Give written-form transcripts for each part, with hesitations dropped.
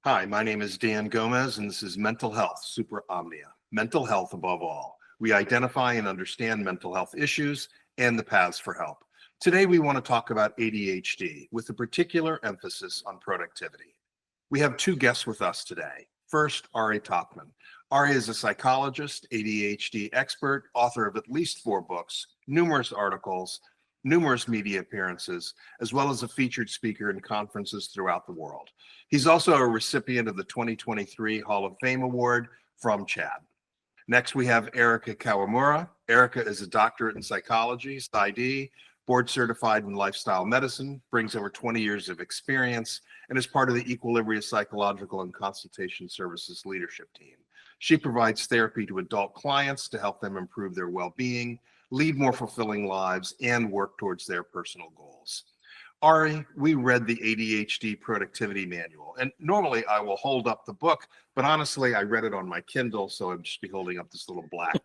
Hi, my name is Dan Gomez, and this is Mental Health Super Omnia. Mental health above all. We identify and understand mental health issues and the paths for help. Today, we want to talk about ADHD with a particular emphasis on productivity. We have two guests with us today. First, Ari Tuckman. Ari is a psychologist, ADHD expert, author of at least 4 books, numerous articles, numerous media appearances, as well as a featured speaker in conferences throughout the world. He's also a recipient of the 2023 Hall of Fame Award from CHAD. Next, we have Erica Kawamura. Erica is a doctorate in psychology, PsyD, board certified in lifestyle medicine, brings over 20 years of experience, and is part of the Equilibria Psychological and Consultation Services leadership team. She provides therapy to adult clients to help them improve their well-being, lead more fulfilling lives, and work towards their personal goals. Ari, we read the ADHD Productivity Manual, and normally I will hold up the book, but honestly, I read it on my Kindle, so I'd just be holding up this little black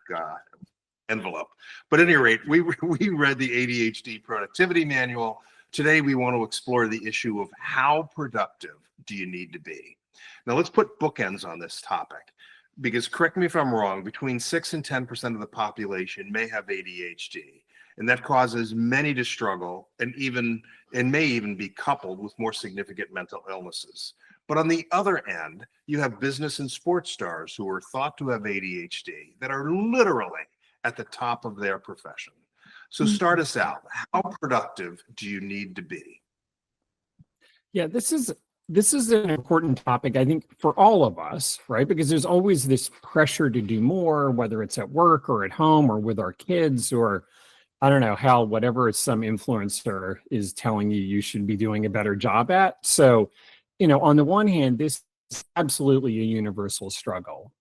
envelope. But at any rate, we read the ADHD Productivity Manual. Today, we want to explore the issue of how productive do you need to be? Now, let's put bookends on this topic, because correct me if I'm wrong, between 6 and 10% of the population may have ADHD. And that causes many to struggle and may even be coupled with more significant mental illnesses. But on the other end, you have business and sports stars who are thought to have ADHD that are literally at the top of their profession. So start us out. How productive do you need to be? Yeah, this is an important topic, I think, for all of us, right? Because there's always this pressure to do more, whether it's at work or at home or with our kids, or I don't know, how whatever some influencer is telling you should be doing a better job at. So, on the one hand, this is absolutely a universal struggle.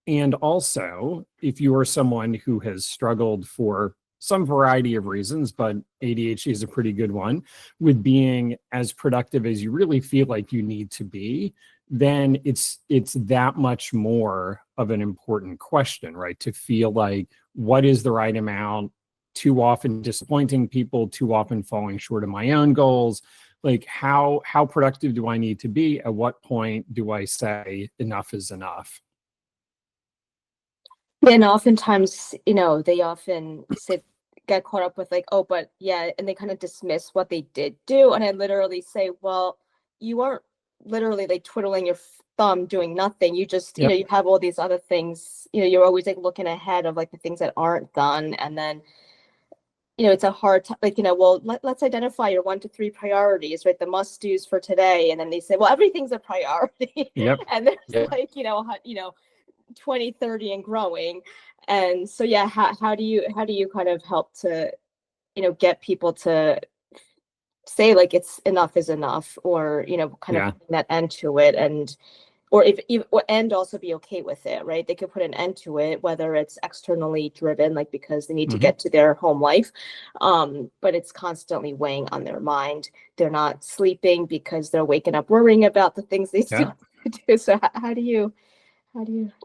And also, if you are someone who has struggled for some variety of reasons, but ADHD is a pretty good one, with being as productive as you really feel like you need to be, then it's that much more of an important question, right? To feel like, what is the right amount? Too often disappointing people, too often falling short of my own goals. Like, how productive do I need to be? At what point do I say enough is enough? And oftentimes, they often get caught up with like, oh, but yeah, and they kind of dismiss what they did do. And I literally say, well, you aren't literally like twiddling your thumb doing nothing. You just, Yep. You have all these other things, you're always like looking ahead of like the things that aren't done. And then, it's a hard time, like, well, let's identify your 1 to 3 priorities, right? The must-dos for today. And then they say, well, everything's a priority. Yep. And there's Yep. like, 20, 30 and growing. And so, yeah, how do you kind of help to, get people to say like it's enough is enough, or, kind of putting that end to it, and and also be okay with it, right? They could put an end to it, whether it's externally driven, like because they need to get to their home life, but it's constantly weighing on their mind. They're not sleeping because they're waking up worrying about the things they still have to do. So how do you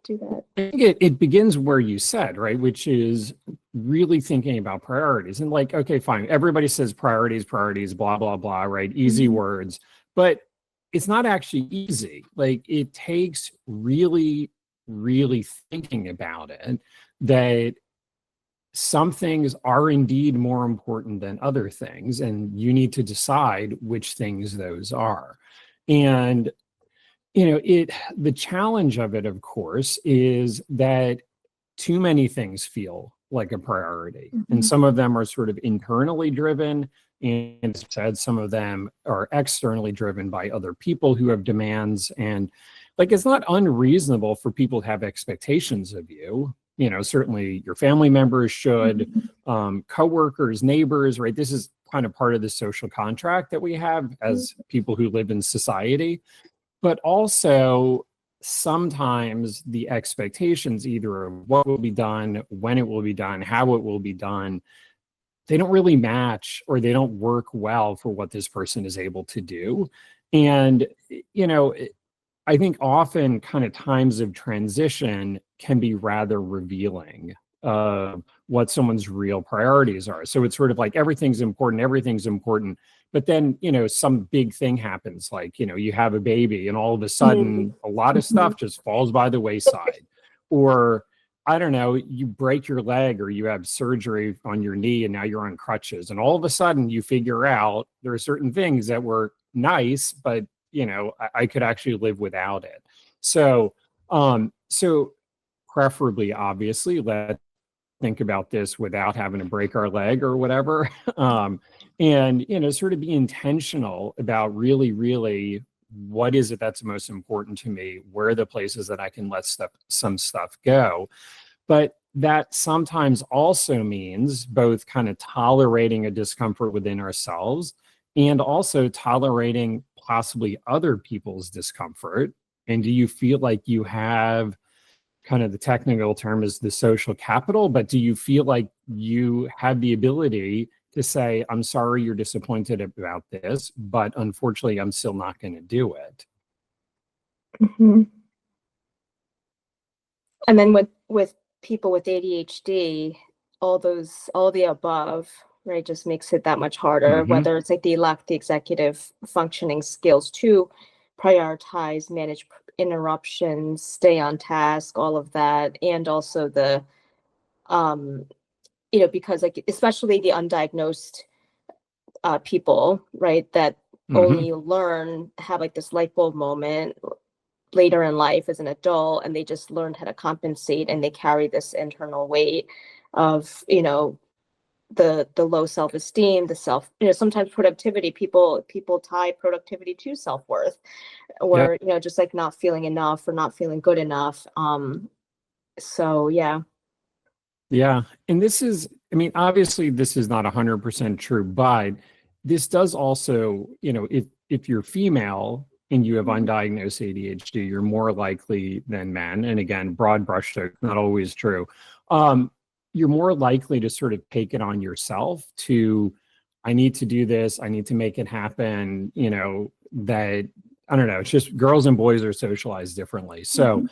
do that? I think it begins where you said, right? Which is really thinking about priorities. And like, okay, fine. Everybody says priorities, blah, blah, blah, right? Easy words. But it's not actually easy. Like, it takes really, really thinking about it, that some things are indeed more important than other things. And you need to decide which things those are. And the challenge of it, of course, is that too many things feel like a priority. And some of them are sort of internally driven, and as I said, some of them are externally driven by other people who have demands. And like, it's not unreasonable for people to have expectations of you. Certainly your family members should, coworkers, neighbors, right? This is kind of part of the social contract that we have as people who live in society. But also, sometimes the expectations, either of what will be done, when it will be done, how it will be done, they don't really match, or they don't work well for what this person is able to do. And, I think often kind of times of transition can be rather revealing of what someone's real priorities are. So it's sort of like everything's important. But then, some big thing happens, like, you have a baby and all of a sudden a lot of stuff just falls by the wayside. Or I don't know, you break your leg or you have surgery on your knee and now you're on crutches. And all of a sudden you figure out there are certain things that were nice, but I could actually live without it. So, so preferably, obviously, let's think about this without having to break our leg or whatever. And, sort of be intentional about really what is it that's most important to me? Where are the places that I can let some stuff go? But that sometimes also means both kind of tolerating a discomfort within ourselves and also tolerating possibly other people's discomfort. And do you feel like you have, kind of the technical term is the social capital, but do you feel like you have the ability to say, I'm sorry you're disappointed about this, but unfortunately, I'm still not going to do it? Mm-hmm. And then with people with ADHD, all the above, right, just makes it that much harder, whether it's like they lack the executive functioning skills to prioritize, manage interruptions, stay on task, all of that. And also the, because like, especially the undiagnosed people, right, that only have like this light bulb moment later in life as an adult, and they just learned how to compensate, and they carry this internal weight of, the low self-esteem, sometimes productivity, people tie productivity to self-worth, or just like not feeling enough or not feeling good enough. So yeah. And this is, obviously this is not 100% true, but this does also, if you're female and you have undiagnosed ADHD, you're more likely than men, and again, broad brushstroke, not always true, you're more likely to sort of take it on yourself to, I need to do this, I need to make it happen, that, I don't know, it's just girls and boys are socialized differently. So,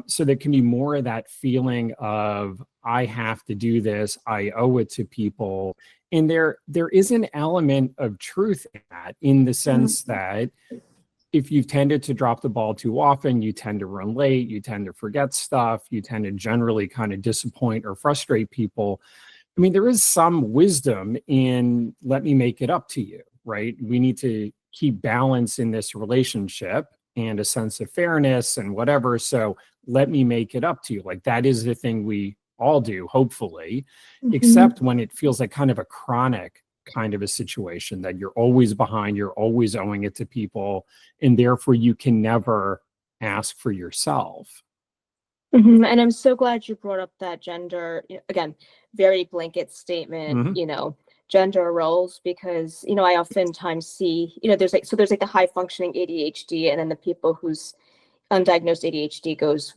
so there can be more of that feeling of, I have to do this, I owe it to people. And there is an element of truth in that, in the sense that if you've tended to drop the ball too often, you tend to run late, you tend to forget stuff, you tend to generally kind of disappoint or frustrate people. There is some wisdom in, let me make it up to you, right? We need to keep balance in this relationship and a sense of fairness and whatever. So let me make it up to you. Like, that is the thing we all do, hopefully, except when it feels like kind of a chronic kind of a situation that you're always behind, you're always owing it to people, and therefore you can never ask for yourself. And I'm so glad you brought up that gender, again, very blanket statement, gender roles, because, I oftentimes see, there's like the high functioning ADHD, and then the people whose undiagnosed ADHD goes,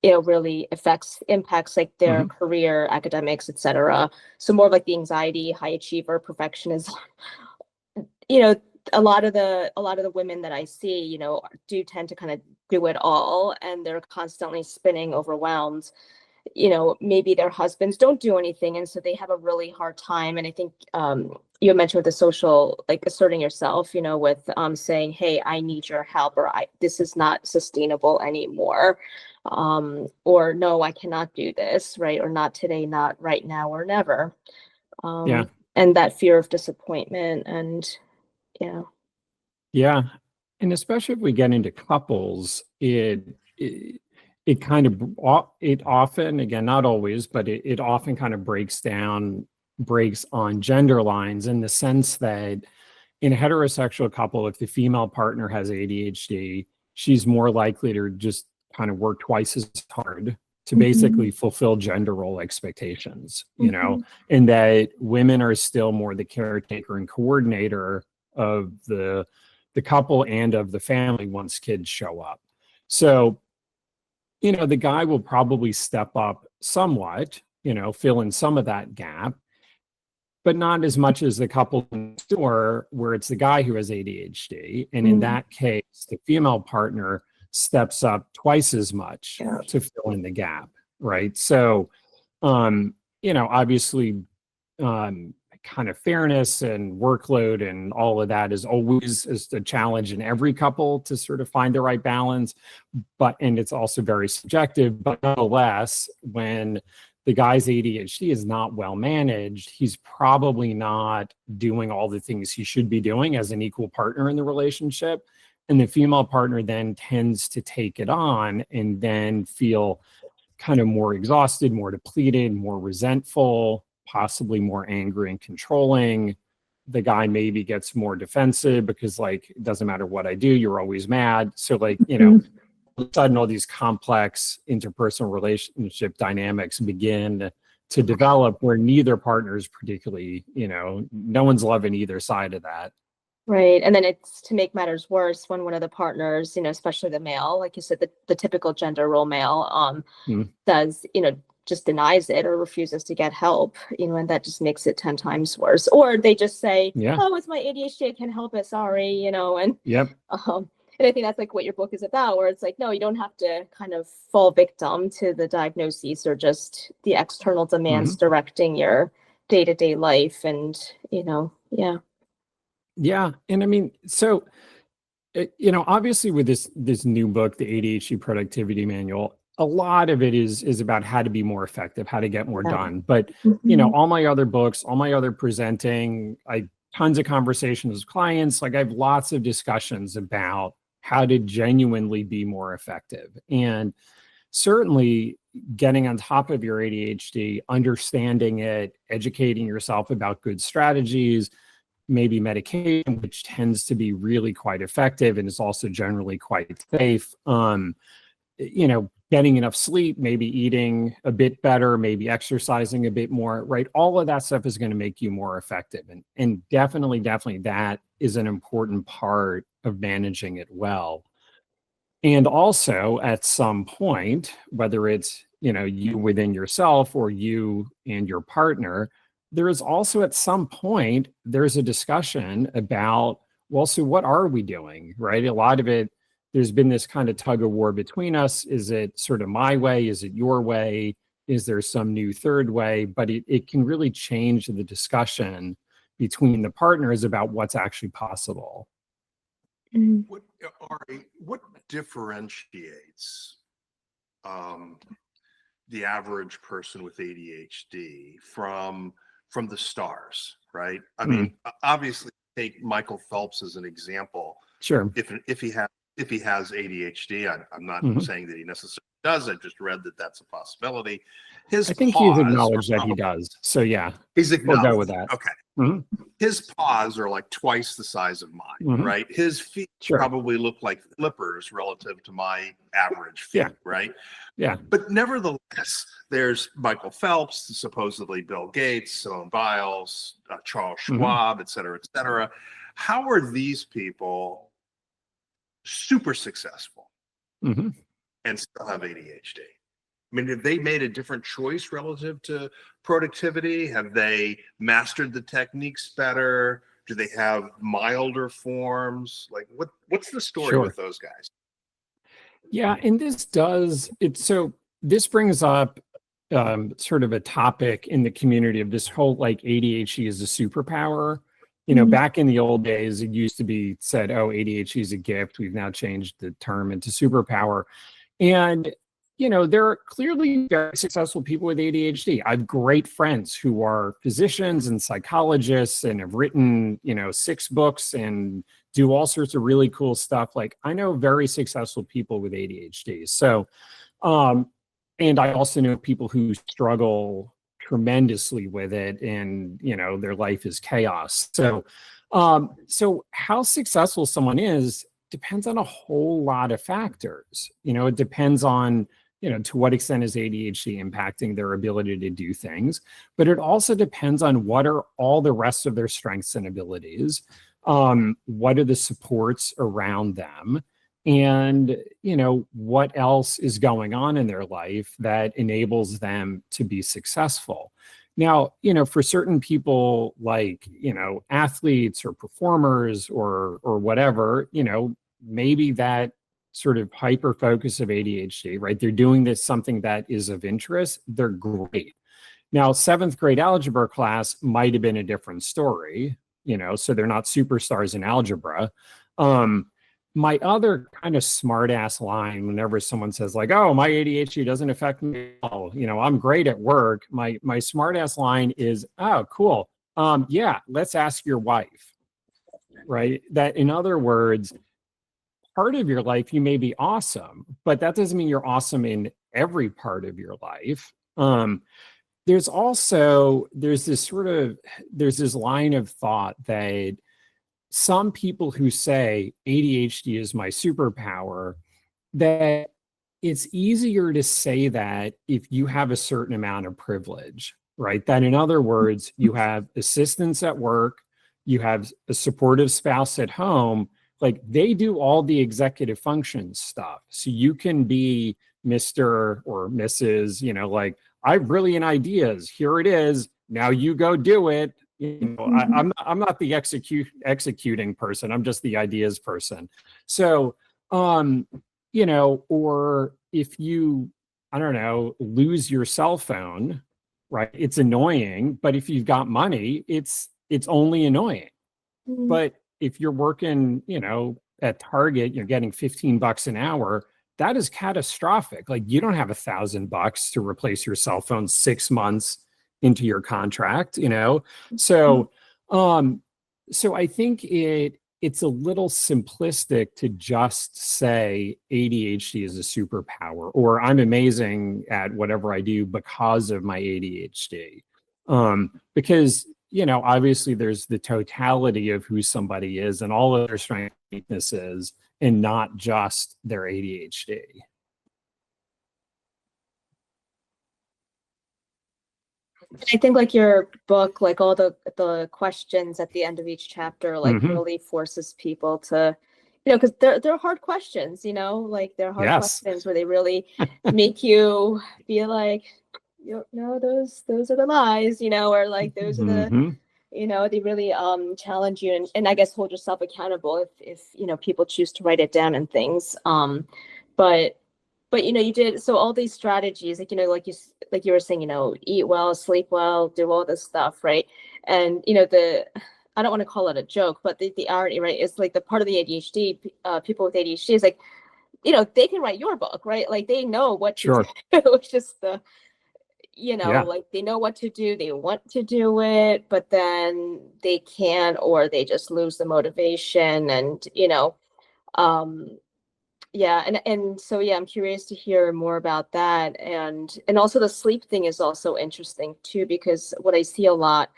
really impacts like their career, academics, etc. So more of like the anxiety, high achiever, perfectionism, a lot of the women that I see, do tend to kind of do it all, and they're constantly spinning, overwhelmed. Maybe their husbands don't do anything, and so they have a really hard time. And I think you mentioned with the social, like asserting yourself, with saying, hey, I need your help, or this is not sustainable anymore, or no, I cannot do this, right? Or not today, not right now, or never. And that fear of disappointment, and and especially if we get into couples, it often, again, not always, but it often kind of breaks on gender lines, in the sense that in a heterosexual couple, if the female partner has ADHD, she's more likely to just kind of work twice as hard to basically fulfill gender role expectations, and that women are still more the caretaker and coordinator of the couple and of the family once kids show up. So, the guy will probably step up somewhat, fill in some of that gap, but not as much as the couple in the store where it's the guy who has ADHD. And in that case, the female partner steps up twice as much to fill in the gap, right? So Obviously, kind of fairness and workload and all of that is always a challenge in every couple to sort of find the right balance. And it's also very subjective, but nonetheless, when the guy's ADHD is not well managed, he's probably not doing all the things he should be doing as an equal partner in the relationship. And the female partner then tends to take it on and then feel kind of more exhausted, more depleted, more resentful, possibly more angry and controlling. The guy maybe gets more defensive because, like, it doesn't matter what I do, you're always mad. So, like, all of a sudden, all these complex interpersonal relationship dynamics begin to develop where neither partner is particularly, no one's loving either side of that. Right. And then it's to make matters worse when one of the partners, especially the male, like you said, the typical gender role male, does, just denies it or refuses to get help, and that just makes it 10 times worse. Or they just say, oh, it's my ADHD, I can't help it, sorry, and yep. And I think that's like what your book is about, where it's like, no, you don't have to kind of fall victim to the diagnoses or just the external demands directing your day-to-day life. And, Yeah. And I mean, so, obviously with this new book, the ADHD Productivity Manual, a lot of it is about how to be more effective, how to get more done. But, all my other books, all my other presenting, tons of conversations with clients, like I have lots of discussions about how to genuinely be more effective. And certainly getting on top of your ADHD, understanding it, educating yourself about good strategies, maybe medication, which tends to be really quite effective and is also generally quite safe. Getting enough sleep, maybe eating a bit better, maybe exercising a bit more, right? All of that stuff is going to make you more effective. And definitely that is an important part of managing it well. And also at some point, whether it's, you within yourself or you and your partner, there is also at some point, there's a discussion about, well, so what are we doing, right? A lot of it, there's been this kind of tug of war between us. Is it sort of my way? Is it your way? Is there some new third way? But it can really change the discussion between the partners about what's actually possible. What differentiates the average person with ADHD from the stars, right? I mean, obviously, take Michael Phelps as an example. Sure. If he has ADHD, I'm not saying that he necessarily does. I just read that that's a possibility. I think he's acknowledged that he does. So yeah, he's acknowledged. We'll go with that. Okay. His paws are like twice the size of mine, right? His feet probably look like flippers relative to my average feet, right? Yeah. But nevertheless, there's Michael Phelps, supposedly Bill Gates, Simone Biles, Charles Schwab, et cetera, et cetera. How are these people super successful and still have ADHD? I mean, have they made a different choice relative to productivity? Have they mastered the techniques better? Do they have milder forms? Like, what's the story with those guys? Yeah, and this brings up sort of a topic in the community of this whole like ADHD is a superpower. Back in the old days, it used to be said, oh, ADHD is a gift. We've now changed the term into superpower. And there are clearly very successful people with ADHD. I have great friends who are physicians and psychologists and have written, 6 books and do all sorts of really cool stuff. Like, I know very successful people with ADHD. So, and I also know people who struggle tremendously with it and, their life is chaos. So, so how successful someone is depends on a whole lot of factors. It depends on, to what extent is ADHD impacting their ability to do things, but it also depends on what are all the rest of their strengths and abilities. What are the supports around them? And, what else is going on in their life that enables them to be successful? Now, for certain people like, athletes or performers or whatever, maybe that sort of hyper focus of ADHD, right? They're doing something that is of interest. They're great. Now, 7th grade algebra class might have been a different story, so they're not superstars in algebra. My other kind of smart ass line whenever someone says like, oh, my ADHD doesn't affect me at all, I'm great at work. My smart ass line is, oh, cool. Yeah, let's ask your wife, right? That in other words, part of your life, you may be awesome, but that doesn't mean you're awesome in every part of your life. There's this line of thought that some people who say ADHD is my superpower, that it's easier to say that if you have a certain amount of privilege, right? That in other words, you have assistants at work, you have a supportive spouse at home, like they do all the executive functions stuff. So you can be Mr. or Mrs., like, I have brilliant ideas. Here it is. Now you go do it. I'm not the executing person. I'm just the ideas person. So, or if you, I don't know, lose your cell phone, right? It's annoying, but if you've got money, it's only annoying. But if you're working, at Target, you're getting $15 an hour, that is catastrophic. Like you don't have $1,000 to replace your cell phone 6 months into your contract, So, so I think it's a little simplistic to just say ADHD is a superpower, or I'm amazing at whatever I do because of my ADHD. Because, obviously there's the totality of who somebody is and all of their strengths and weaknesses, and not just their ADHD. I think like your book, like all the questions at the end of each chapter, like really forces people to, because they're hard questions, like they're hard questions where they really make you be like, no, those are the lies, or like those are the, they really challenge you and I guess hold yourself accountable if people choose to write it down and things. But you did so all these strategies, like like you were saying, eat well, sleep well, do all this stuff, right? And I don't want to call it a joke, but the irony, right, is like the part of the ADHD people with ADHD is like, they can write your book, right? Like they know what to do. It's just the like they know what to do, they want to do it, but then they can't, or they just lose the motivation and and so I'm curious to hear more about that, and also the sleep thing is also interesting too, because what I see a lot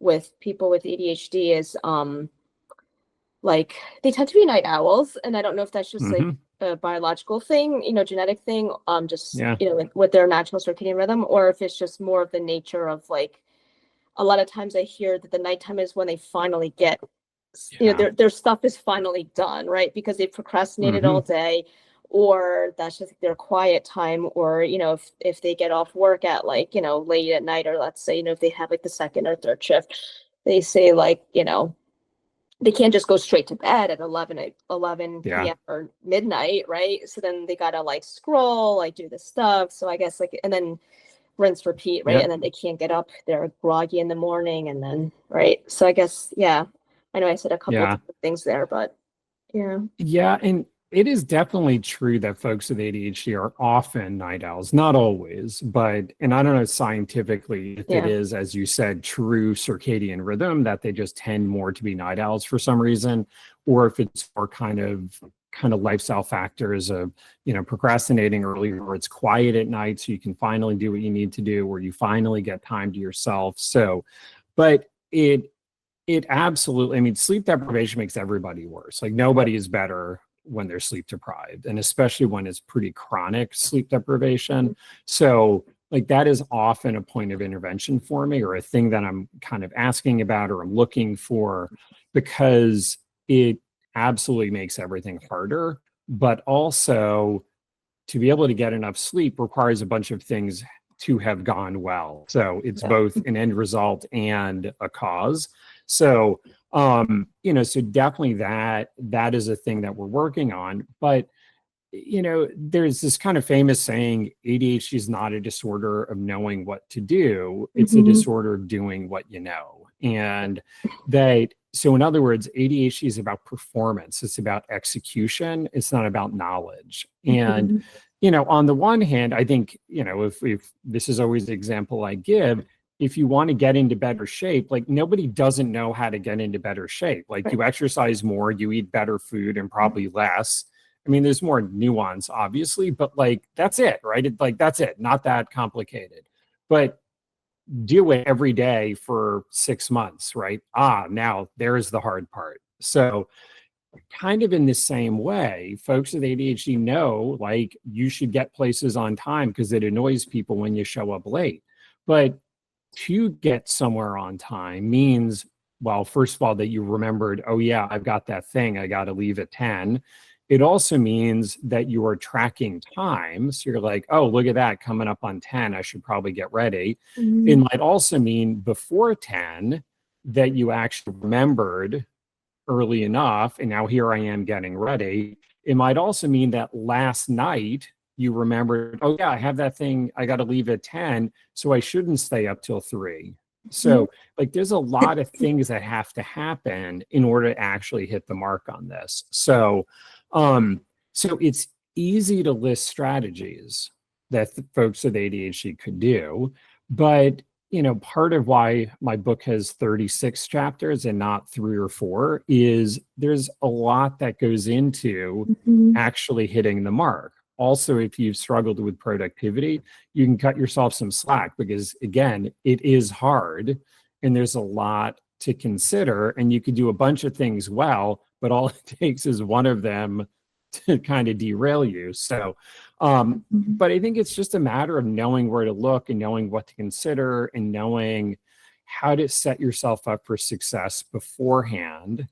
with people with ADHD is like they tend to be night owls, and I don't know if that's just like a biological thing, genetic thing, like with their natural circadian rhythm, or if it's just more of the nature of like a lot of times I hear that the nighttime is when they finally get their stuff is finally done, right? Because they procrastinated all day, or that's just their quiet time, or if they get off work at like late at night, or let's say if they have like the second or third shift, they say like they can't just go straight to bed at 11 p.m. or midnight, right? So then they gotta like scroll, like do this stuff. So I guess like, and then rinse, repeat, right? And then they can't get up, they're groggy in the morning, and then right. So I guess I know I said a couple of things there, but yeah, and it is definitely true that folks with ADHD are often night owls, not always, but, and I don't know scientifically if it is, as you said, true circadian rhythm, that they just tend more to be night owls for some reason, or if it's more kind of lifestyle factors of, procrastinating early, or it's quiet at night so you can finally do what you need to do, or you finally get time to yourself. So, but it absolutely, I mean, sleep deprivation makes everybody worse. Like nobody is better when they're sleep deprived, and especially when it's pretty chronic sleep deprivation. So like that is often a point of intervention for me, or a thing that I'm kind of asking about or I'm looking for, because it absolutely makes everything harder. But also to be able to get enough sleep requires a bunch of things to have gone well. So it's both an end result and a cause. So, so definitely that is a thing that we're working on. But there's this kind of famous saying, ADHD is not a disorder of knowing what to do. It's a Mhm. disorder of doing what you know. And so in other words, ADHD is about performance. It's about execution. It's not about knowledge. And, Mhm. on the one hand, I think, if this is always the example I give, if you want to get into better shape, like nobody doesn't know how to get into better shape. Like Right. you exercise more, you eat better food and probably less. I mean, there's more nuance, obviously, but like that's it, right? That's it, not that complicated. But do it every day for 6 months, right? Now there's the hard part. So, kind of in the same way, folks with ADHD know like you should get places on time because it annoys people when you show up late. But to get somewhere on time means, well, first of all, that you remembered, oh, yeah, I've got that thing. I got to leave at 10. It also means that you are tracking time. So you're like, oh, look at that coming up on 10. I should probably get ready. It Mhm. might also mean before 10 that you actually remembered early enough. And now here I am getting ready. It might also mean that last night you remembered, oh, yeah, I have that thing. I got to leave at 10. So I shouldn't stay up till 3. Mhm. So, like, there's a lot of things that have to happen in order to actually hit the mark on this. So it's easy to list strategies that folks with ADHD could do, but part of why my book has 36 chapters and not 3 or 4 is there's a lot that goes into Mhm. actually hitting the mark. Also, if you've struggled with productivity, you can cut yourself some slack because, again, it is hard and there's a lot to consider. And you could do a bunch of things well, but all it takes is one of them to kind of derail you. Mhm. But I think it's just a matter of knowing where to look and knowing what to consider and knowing how to set yourself up for success beforehand,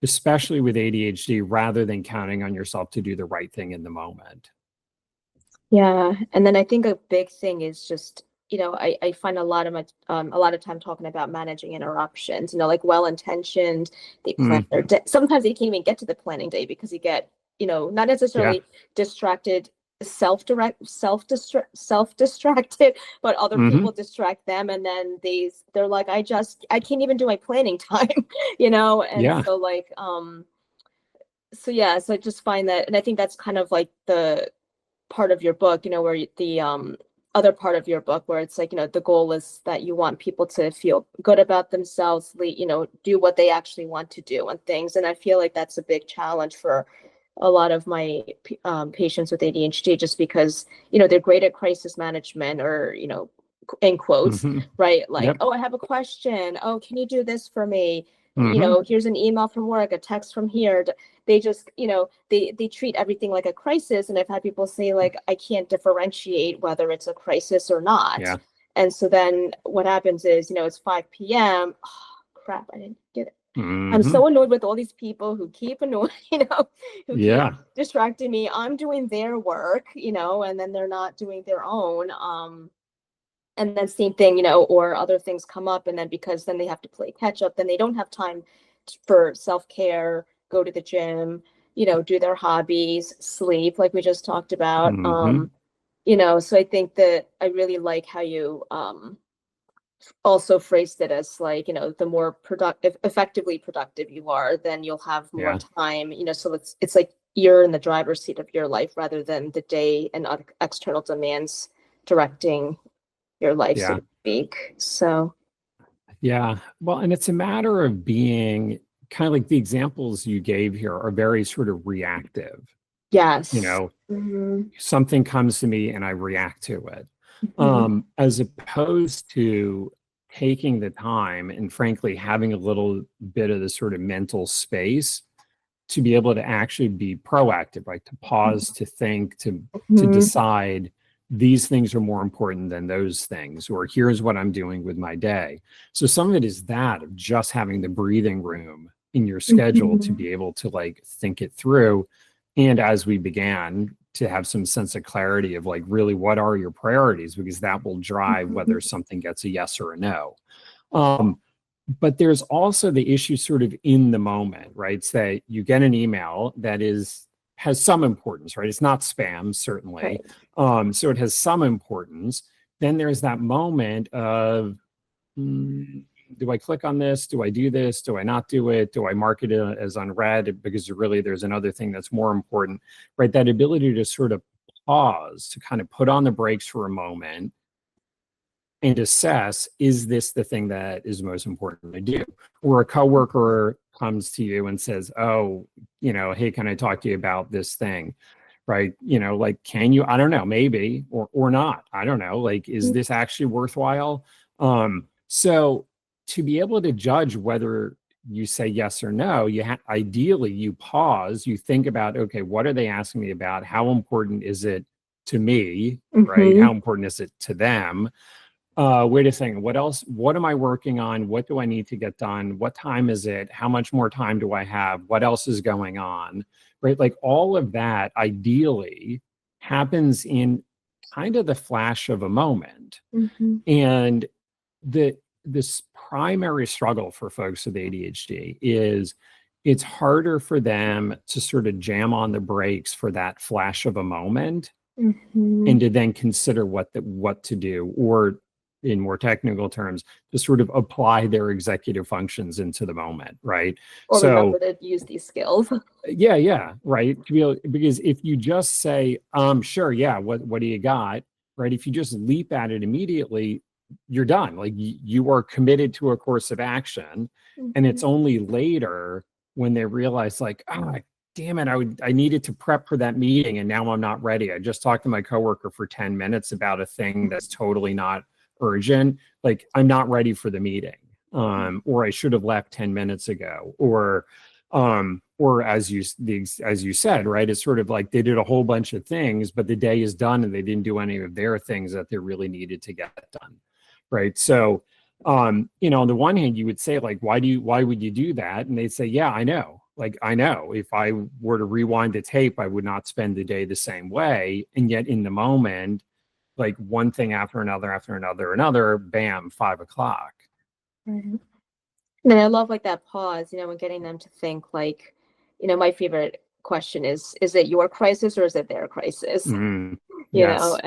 especially with ADHD, rather than counting on yourself to do the right thing in the moment. Yeah, and then I think a big thing is just, I find a lot of time talking about managing interruptions, like well-intentioned, they plan Mm, their day. Sometimes they can't even get to the planning day because you get, not yeah. necessarily distracted, self-distracted, but other Hmm. people distract them, and then they're like, I can't even do my planning time, and Yeah. so like, so yeah, so I just find that, and I think that's kind of like the part of your book, where the other part of your book where it's like, the goal is that you want people to feel good about themselves, do what they actually want to do and things. And I feel like that's a big challenge for a lot of my patients with ADHD, just because, they're great at crisis management, or, in quotes, Hmm. right? Like, Yep. oh, I have a question. Oh, can you do this for me? Hmm. Here's an email from work, a text from here. They just, they treat everything like a crisis. And I've had people say, like, I can't differentiate whether it's a crisis or not. Yeah. And so then what happens is, it's 5 p.m. Oh, crap, I didn't get it. I'm Hmm. so annoyed with all these people who keep annoying, who keep Yeah. distracting me. I'm doing their work, and then they're not doing their own. And then same thing, or other things come up, and then because then they have to play catch up, then they don't have time for self-care, go to the gym, do their hobbies, sleep, like we just talked about. Hmm. So I think that I really like how you also phrased it as like, the more effectively productive you are, then you'll have more Yeah. time, so it's like you're in the driver's seat of your life rather than the day and external demands directing your life, so Yeah. to speak. So, Yeah. Well, and it's a matter of being kind of like the examples you gave here are very sort of reactive. You yes. know, Mhm. something comes to me and I react to it, Mhm. as opposed to taking the time and frankly having a little bit of the sort of mental space to be able to actually be proactive, right? To pause, to think, to Mhm. decide these things are more important than those things, or here's what I'm doing with my day. So some of it is that of just having the breathing room in your schedule to Mhm. be able to like think it through. And as we began, to have some sense of clarity of like really what are your priorities, because that will drive Mhm. whether something gets a yes or a no. Um, but there's also the issue sort of in the moment, right? Say you get an email that is has some importance, right? It's not spam, certainly. So it has some importance. Then there's that moment of, do I click on this? Do I do this? Do I not do it? Do I mark it as unread? Because really there's another thing that's more important, right? That ability to sort of pause, to kind of put on the brakes for a moment and assess, is this the thing that is most important to do? Or a coworker comes to you and says, oh, hey, can I talk to you about this thing? Right? Like, can you, I don't know, maybe, or not. I don't know. Like, is this actually worthwhile? So to be able to judge whether you say yes or no, ideally you pause, you think about, okay, what are they asking me about? How important is it to me? Right? How important is it to them? Wait a second, what else? What am I working on? What do I need to get done? What time is it? How much more time do I have? What else is going on? Right? Like, all of that ideally happens in kind of the flash of a moment. And this primary struggle for folks with ADHD is it's harder for them to sort of jam on the brakes for that flash of a moment and to then consider what to do, or in more technical terms, to sort of apply their executive functions into the moment, right? Or remember to use these skills. Yeah, right. Because if you just say, sure, yeah, what do you got? Right? If you just leap at it immediately, you're done. Like, you are committed to a course of action. And it's only later when they realize, like, damn it, I needed to prep for that meeting and now I'm not ready. I just talked to my coworker for 10 minutes about a thing that's totally not urgent. Like, I'm not ready for the meeting. Or I should have left 10 minutes ago. Or as you said, right, it's sort of like they did a whole bunch of things, but the day is done and they didn't do any of their things that they really needed to get done. Right. So, on the one hand, you would say, like, why would you do that? And they'd say, yeah, I know. Like, I know if I were to rewind the tape, I would not spend the day the same way. And yet in the moment, like, one thing after another, bam, 5 o'clock. And I love, like, that pause, and getting them to think, like, my favorite question is it your crisis or is it their crisis? Yes.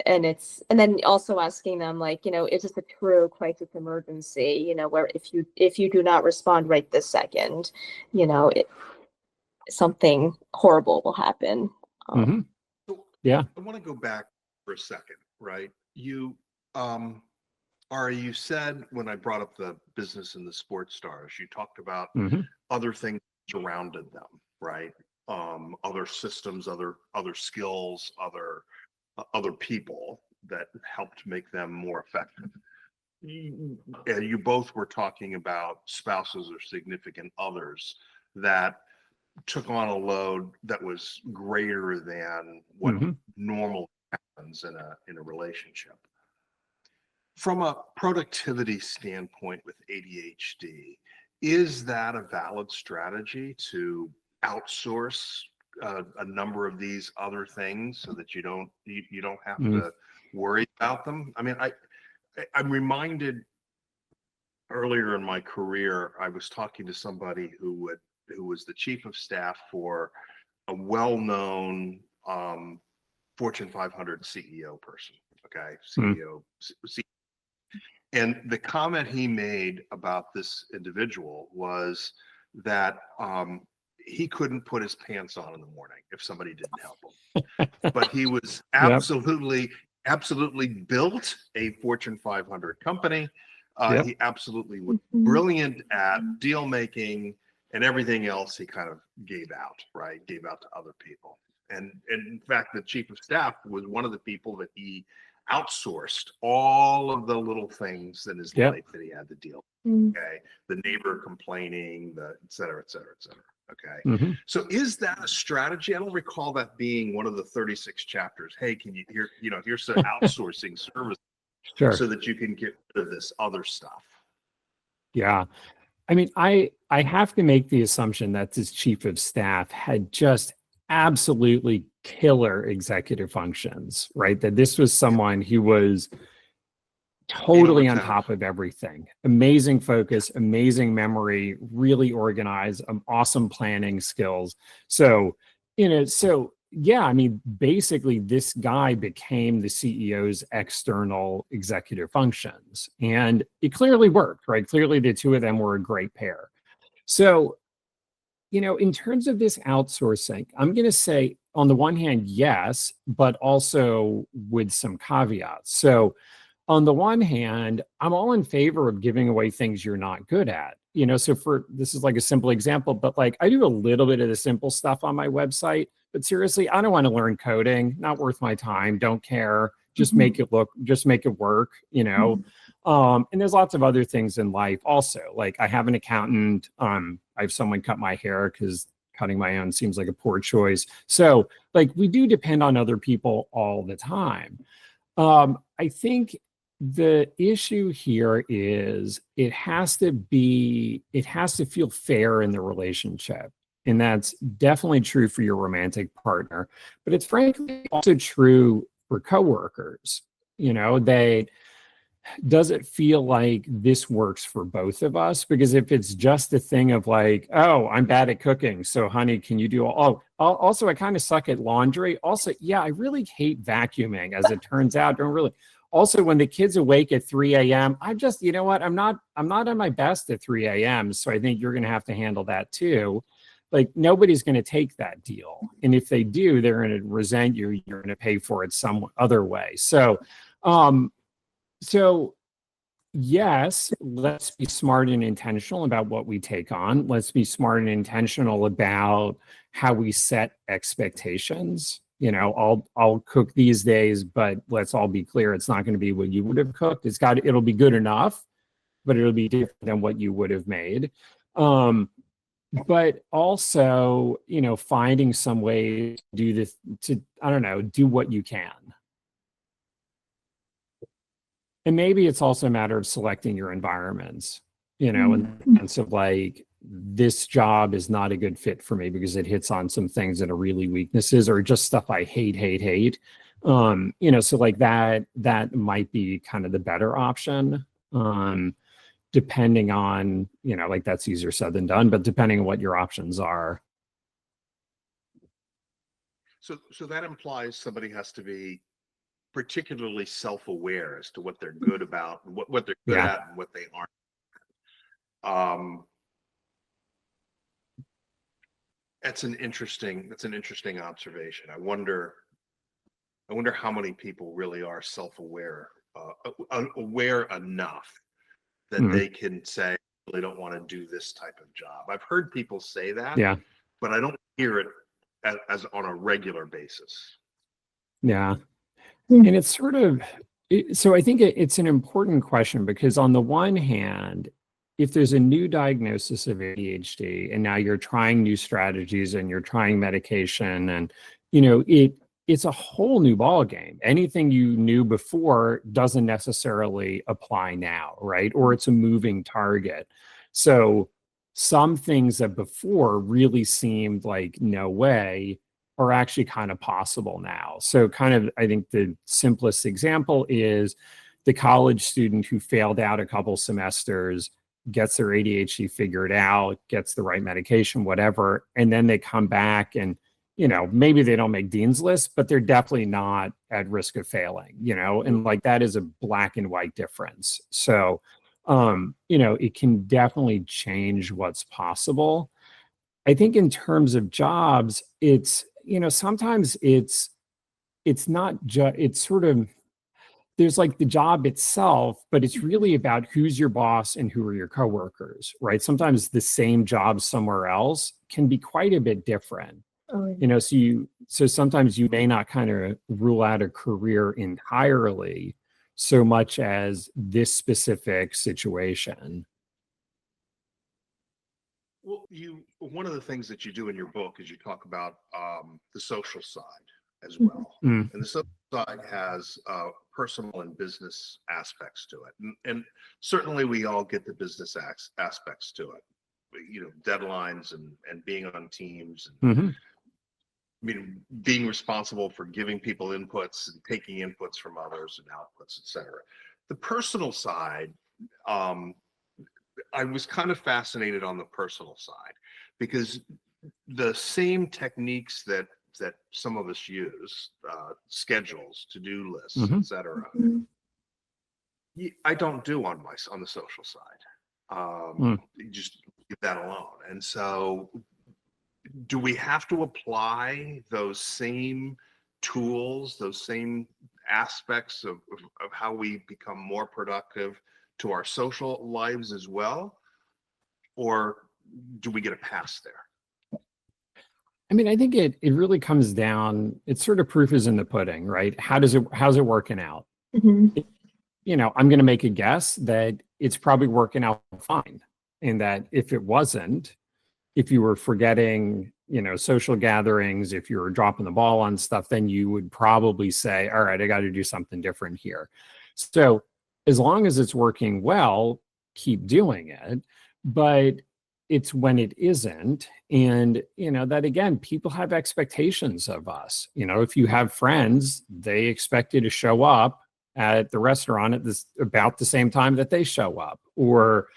And then also asking them, like, is this a true crisis emergency, where if you do not respond right this second, something horrible will happen. Yeah. I want to go back for a second, right? Ari, you said, when I brought up the business and the sports stars, you talked about other things surrounded them, right? Other systems, other skills, other people that helped make them more effective. You both were talking about spouses or significant others that took on a load that was greater than what normally happens in a relationship. From a productivity standpoint with ADHD, is that a valid strategy to outsource a number of these other things so that you don't have to worry about them? I mean, I'm reminded earlier in my career, I was talking to somebody who was the chief of staff for a well-known Fortune 500 CEO person. Okay, CEO. And the comment he made about this individual was that he couldn't put his pants on in the morning if somebody didn't help him. But he was absolutely built a Fortune 500 company. He absolutely was brilliant at deal making, and everything else he kind of gave out to other people. And in fact, the chief of staff was one of the people that he outsourced all of the little things in his life that he had to deal with. Okay, the neighbor complaining, the et cetera, et cetera, et cetera. Okay, so is that a strategy? I don't recall that being one of the 36 chapters. Hey, can you here's some outsourcing service so that you can get rid of this other stuff. Yeah. I mean, I have to make the assumption that this chief of staff had just absolutely killer executive functions, right? That this was someone who was totally on attentive. top of everything. Amazing focus, amazing memory, really organized, awesome planning skills. So, yeah, I mean, basically this guy became the CEO's external executive functions, and it clearly worked, right? Clearly the two of them were a great pair. So, in terms of this outsourcing, I'm going to say on the one hand, yes, but also with some caveats. So, on the one hand, I'm all in favor of giving away things you're not good at. So for this is like a simple example, but like I do a little bit of the simple stuff on my website, but seriously, I don't want to learn coding, not worth my time, don't care. Just make it work. And there's lots of other things in life also. Like I have an accountant, I have someone cut my hair because cutting my own seems like a poor choice. So like we do depend on other people all the time. I think the issue here is it has to feel fair in the relationship. And that's definitely true for your romantic partner, but it's frankly also true for coworkers. Does it feel like this works for both of us? Because if it's just a thing of like, oh, I'm bad at cooking, so honey, can you do also I kind of suck at laundry. Also, yeah, I really hate vacuuming, as it turns out. Don't really. Also, when the kid's awake at 3 a.m., I'm just, you know what? I'm not on my best at 3 a.m. So I think you're gonna have to handle that too. Like nobody's gonna take that deal. And if they do, they're gonna resent you, you're gonna pay for it some other way. So yes, let's be smart and intentional about what we take on. Let's be smart and intentional about how we set expectations. I'll cook these days, but let's all be clear, it's not going to be what you would have cooked. It'll be good enough, but it'll be different than what you would have made. But also, finding some way to do this, I don't know, do what you can. And maybe it's also a matter of selecting your environments, in the sense of like, this job is not a good fit for me because it hits on some things that are really weaknesses or just stuff I hate. So like that might be kind of the better option. Depending on, like that's easier said than done, but depending on what your options are. So that implies somebody has to be particularly self-aware as to what they're good about, and what they're good Yeah. at, and what they aren't. That's an interesting observation. I wonder how many people really are self-aware, aware enough that Mhm. they can say they don't want to do this type of job. I've heard people say that, Yeah. but I don't hear it as on a regular basis. Yeah. And it's sort of, so I think it's an important question because on the one hand, if there's a new diagnosis of ADHD and now you're trying new strategies and you're trying medication and, it's a whole new ballgame. Anything you knew before doesn't necessarily apply now, right? Or it's a moving target. So some things that before really seemed like no way are actually kind of possible now. So kind of, I think the simplest example is the college student who failed out a couple semesters, gets their ADHD figured out, gets the right medication, whatever, and then they come back and, maybe they don't make dean's list, but they're definitely not at risk of failing, and like that is a black and white difference. So, it can definitely change what's possible. I think in terms of jobs, it's, sometimes it's not just, it's sort of, there's like the job itself, but it's really about who's your boss and who are your coworkers, right? Sometimes the same job somewhere else can be quite a bit different. Oh, yeah. So sometimes you may not kind of rule out a career entirely so much as this specific situation. Well, one of the things that you do in your book is you talk about the social side as well, Mm, and the social side has personal and business aspects to it, and certainly we all get the business aspects to it. Deadlines and being on teams, and mhm. being responsible for giving people inputs and taking inputs from others and outputs, etc. The personal side, I was kind of fascinated on the personal side because the same techniques that some of us use, schedules, to-do lists, Mhm. etc. I don't do on the social side. You just leave that alone. And so, do we have to apply those same tools, those same aspects of how we become more productive to our social lives as well? Or do we get a pass there? I mean, I think it really comes down, it's sort of proof is in the pudding, right? How's it working out? You know, I'm going to make a guess that it's probably working out fine. And that if it wasn't, if you were forgetting, you know, social gatherings, if you were dropping the ball on stuff, then you would probably say, all right, I got to do something different here. So as long as it's working well, keep doing it. But it's when it isn't. And, you know, that again, people have expectations of us. You know, if you have friends, they expect you to show up at the restaurant at this about the same time that they show up, or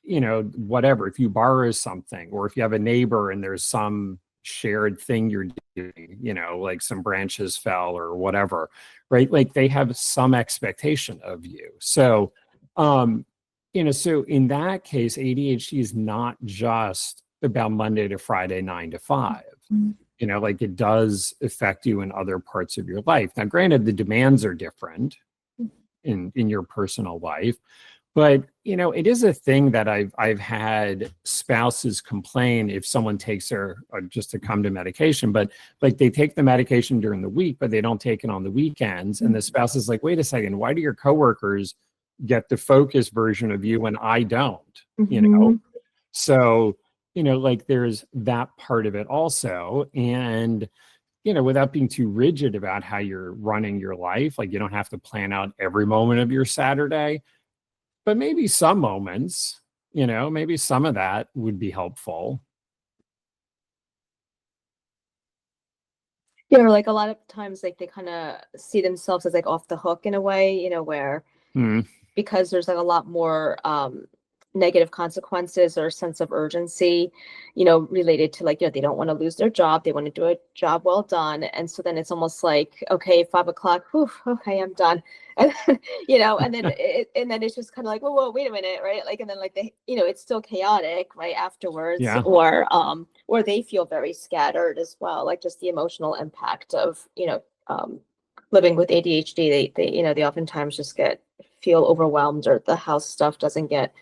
you know, whatever, if you borrow something, or if you have a neighbor and there's some shared thing you're doing, you know, like some branches fell or whatever, right? Like they have some expectation of you. So you know, so in that case, ADHD is not just about Monday to Friday, 9 to 5. You know, like it does affect you in other parts of your life. Now, granted, the demands are different in your personal life, but you know, it is a thing that I've had spouses complain if someone takes their just to come to medication, but like they take the medication during the week, but they don't take it on the weekends. And the spouse is like, wait a second, why do your coworkers get the focused version of you and I don't? You know, so you know, like there's that part of it also. And you know, without being too rigid about how you're running your life, like you don't have to plan out every moment of your Saturday, but maybe some moments, you know, maybe some of that would be helpful. Yeah, or like a lot of times, like they kind of see themselves as like off the hook in a way, you know, where Hmm. because there's like a lot more negative consequences or sense of urgency, you know, related to like, you know, they don't want to lose their job. They want to do a job well done. And so then it's almost like, okay, 5 o'clock, whew, okay, I'm done. And, you know, and then it's just kind of like, whoa, wait a minute, right? Like, and then like they, you know, it's still chaotic, right, afterwards, Yeah. or they feel very scattered as well, like just the emotional impact of, you know, living with ADHD. They, you know, they oftentimes just feel overwhelmed, or the house stuff doesn't get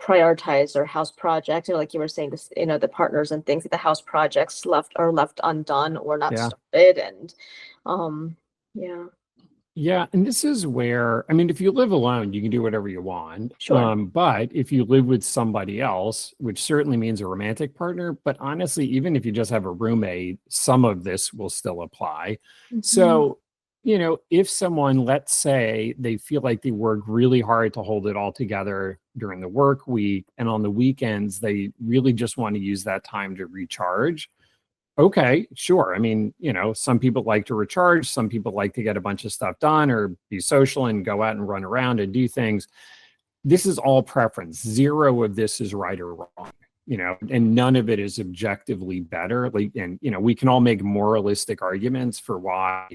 prioritized, or house projects, you know, like you were saying, this, you know, the partners and things, the house projects left undone or not Yeah. started. And yeah. Yeah. And this is where, I mean, if you live alone, you can do whatever you want. Sure. But if you live with somebody else, which certainly means a romantic partner, but honestly, even if you just have a roommate, some of this will still apply. So, you know, if someone, let's say they feel like they work really hard to hold it all together during the work week, and on the weekends, they really just want to use that time to recharge. Okay, sure. I mean, you know, some people like to recharge, some people like to get a bunch of stuff done or be social and go out and run around and do things. This is all preference. Zero of this is right or wrong, you know, and none of it is objectively better. Like, and, you know, we can all make moralistic arguments for why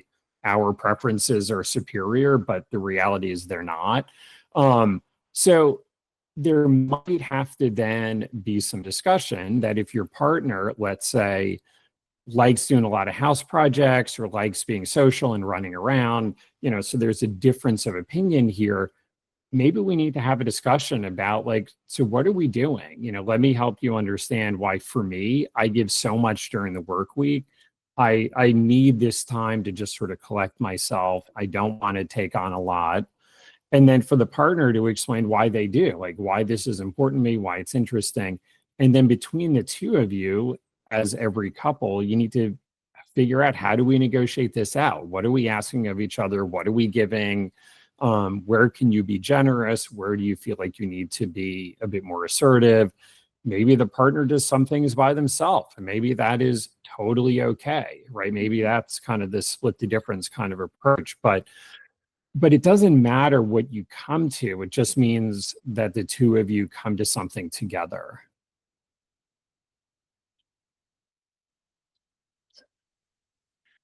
our preferences are superior, but the reality is they're not. So there might have to then be some discussion that if your partner, let's say, likes doing a lot of house projects or likes being social and running around, you know, so there's a difference of opinion here. Maybe we need to have a discussion about like, so what are we doing? You know, let me help you understand why for me, I give so much during the work week. I need this time to just sort of collect myself. I don't want to take on a lot. And then for the partner to explain why they do, like why this is important to me, why it's interesting. And then between the two of you, as every couple, you need to figure out, how do we negotiate this out? What are we asking of each other? What are we giving? Where can you be generous? Where do you feel like you need to be a bit more assertive? Maybe the partner does some things by themselves, and maybe that is totally okay, right? Maybe that's kind of the split the difference kind of approach. But but it doesn't matter what you come to. It just means that the two of you come to something together.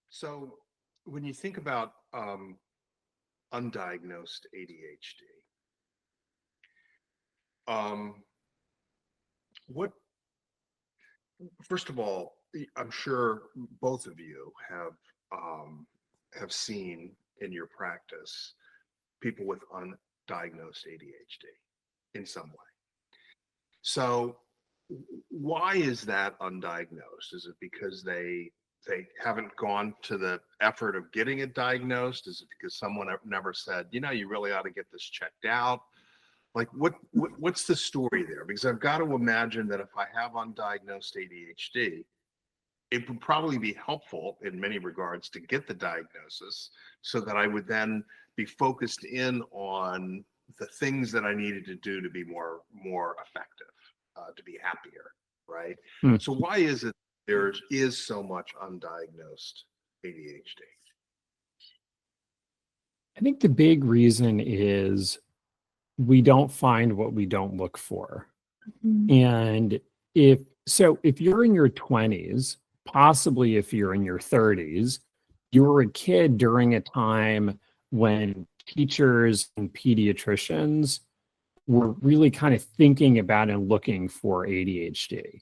So when you think about undiagnosed ADHD, what, first of all, I'm sure both of you have seen in your practice people with undiagnosed ADHD in some way. So why is that undiagnosed? Is it because they haven't gone to the effort of getting it diagnosed? Is it because someone never said, you know, you really ought to get this checked out? Like what's the story there? Because I've got to imagine that if I have undiagnosed ADHD, it would probably be helpful in many regards to get the diagnosis so that I would then be focused in on the things that I needed to do to be more effective, to be happier, right? Hmm. So why is it there is so much undiagnosed ADHD? I think the big reason is we don't find what we don't look for. And if you're in your 20s, possibly if you're in your 30s, you were a kid during a time when teachers and pediatricians were really kind of thinking about and looking for ADHD.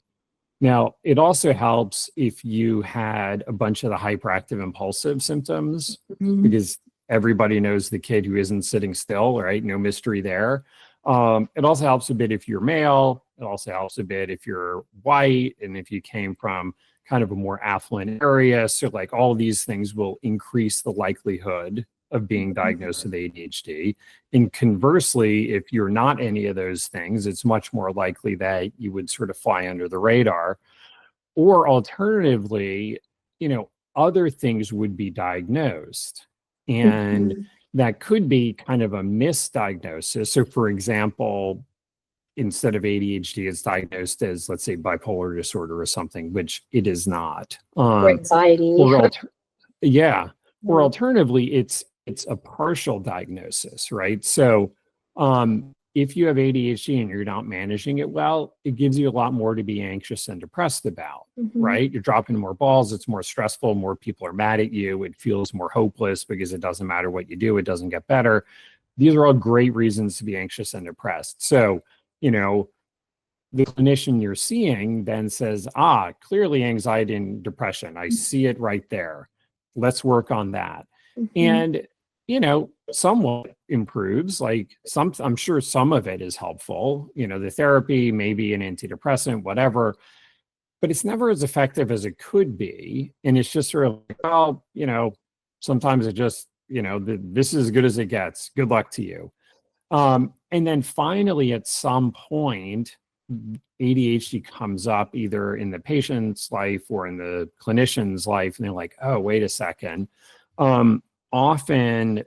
Now, it also helps if you had a bunch of the hyperactive impulsive symptoms, because everybody knows the kid who isn't sitting still, right? No mystery there. It also helps a bit if you're male. It also helps a bit if you're white and if you came from kind of a more affluent area. So like all these things will increase the likelihood of being diagnosed with ADHD. And conversely, if you're not any of those things, it's much more likely that you would sort of fly under the radar. Or alternatively, you know, other things would be diagnosed. And that could be kind of a misdiagnosis. So for example, instead of ADHD, it's diagnosed as, let's say, bipolar disorder or something, which it is not. Or anxiety. Or alternatively, it's a partial diagnosis, right? So if you have ADHD and you're not managing it well, it gives you a lot more to be anxious and depressed about, right? You're dropping more balls, it's more stressful, more people are mad at you, it feels more hopeless because it doesn't matter what you do, it doesn't get better. These are all great reasons to be anxious and depressed. So, you know, the clinician you're seeing then says, clearly anxiety and depression. I see it right there. Let's work on that. And, you know, somewhat improves, like I'm sure some of it is helpful, you know, the therapy, maybe an antidepressant, whatever, but it's never as effective as it could be. And it's just sort of like, well, you know, sometimes it just, you know, this is as good as it gets. Good luck to you. And then finally, at some point, ADHD comes up either in the patient's life or in the clinician's life, and they're like, oh, wait a second. Often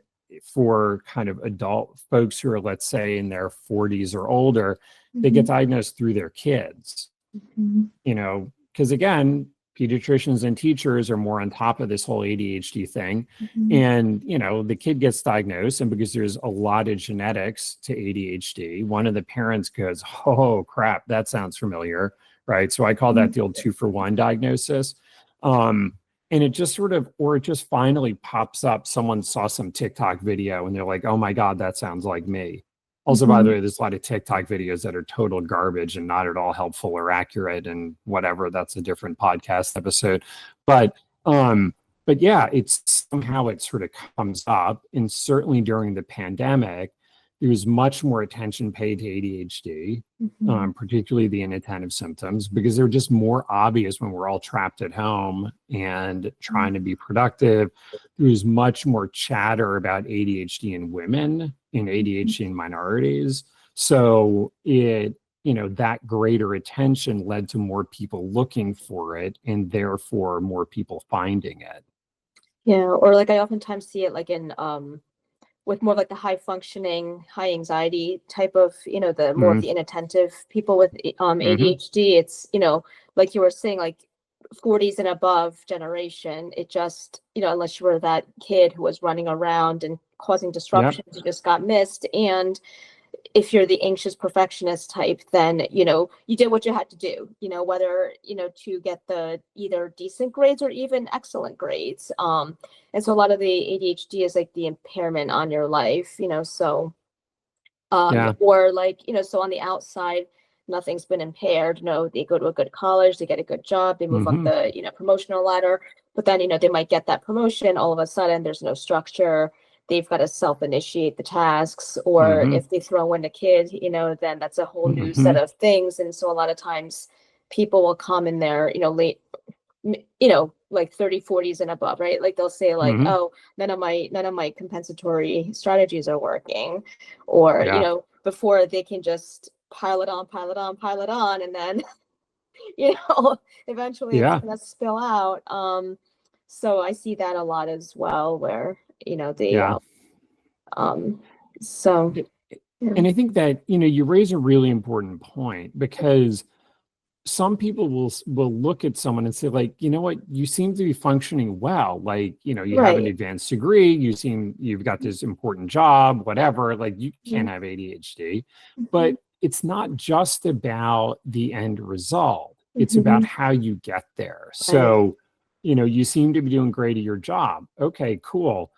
for kind of adult folks who are, let's say, in their 40s or older, they get diagnosed through their kids, you know, because again, pediatricians and teachers are more on top of this whole ADHD thing. And, you know, the kid gets diagnosed, and because there's a lot of genetics to ADHD, one of the parents goes, oh, crap, that sounds familiar, right? So I call that the old 2-for-1 diagnosis. And it just sort of, or it just finally pops up. Someone saw some TikTok video and they're like, oh my God, that sounds like me. Also, by the way, there's a lot of TikTok videos that are total garbage and not at all helpful or accurate and whatever. That's a different podcast episode. But yeah, it's somehow it sort of comes up. And certainly during the pandemic, there was much more attention paid to ADHD, particularly the inattentive symptoms, because they're just more obvious when we're all trapped at home and trying to be productive. There was much more chatter about ADHD in women and ADHD in minorities. So it, you know, that greater attention led to more people looking for it and therefore more people finding it. Yeah, or like I oftentimes see it like in with more like the high functioning, high anxiety type of, you know, the more of the inattentive people with ADHD. It's, you know, like you were saying, like 40s and above generation, it just, you know, unless you were that kid who was running around and causing disruptions, you just got missed. And if you're the anxious perfectionist type, then, you know, you did what you had to do, you know, whether, you know, to get the either decent grades or even excellent grades. And so a lot of the ADHD is like the impairment on your life, you know, so, or like, you know, so on the outside, nothing's been impaired. No, they go to a good college, they get a good job, they move up the, you know, promotional ladder, but then, you know, they might get that promotion. All of a sudden there's no structure. They've got to self-initiate the tasks, or if they throw in a kid, you know, then that's a whole new set of things. And so a lot of times people will come in there, you know, late, you know, like 30, 40s and above, right? Like they'll say like, oh, none of my compensatory strategies are working, or, you know, before they can just pile it on. And then, you know, eventually it's going to spill out. So I see that a lot as well, where, you know, so. And I think that, you know, you raise a really important point, because some people will look at someone and say, like, you know what, you seem to be functioning well. Like, you know, you have an advanced degree, you've got this important job, whatever, like you can't have ADHD. But it's not just about the end result. It's about how you get there. So, you know, you seem to be doing great at your job. Okay, cool.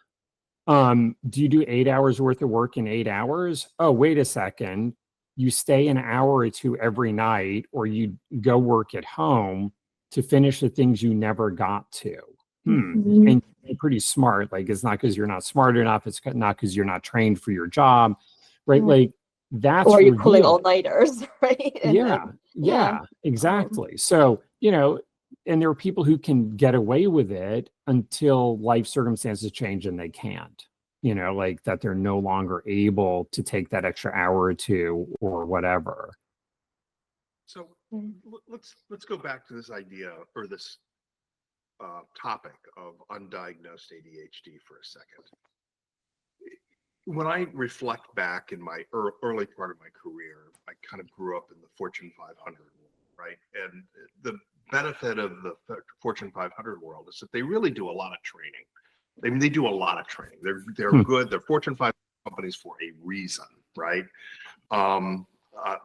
Do you do 8 hours worth of work in 8 hours? Oh, wait a second. You stay an hour or two every night, or you go work at home to finish the things you never got to. And you're pretty smart. Like, it's not because you're not smart enough. It's not because you're not trained for your job, right? Like, that's or you're pulling all-nighters, right? Yeah, exactly. So, you know, and there are people who can get away with it until life circumstances change and they can't, you know, like that they're no longer able to take that extra hour or two or whatever. So let's go back to this idea, or this topic of undiagnosed ADHD for a second. When I reflect back in my early part of my career, I kind of grew up in the Fortune 500 world, right? And the benefit of the Fortune 500 world is that they really do a lot of training. I mean, they do a lot of training. They're good. They're Fortune 500 companies for a reason, right?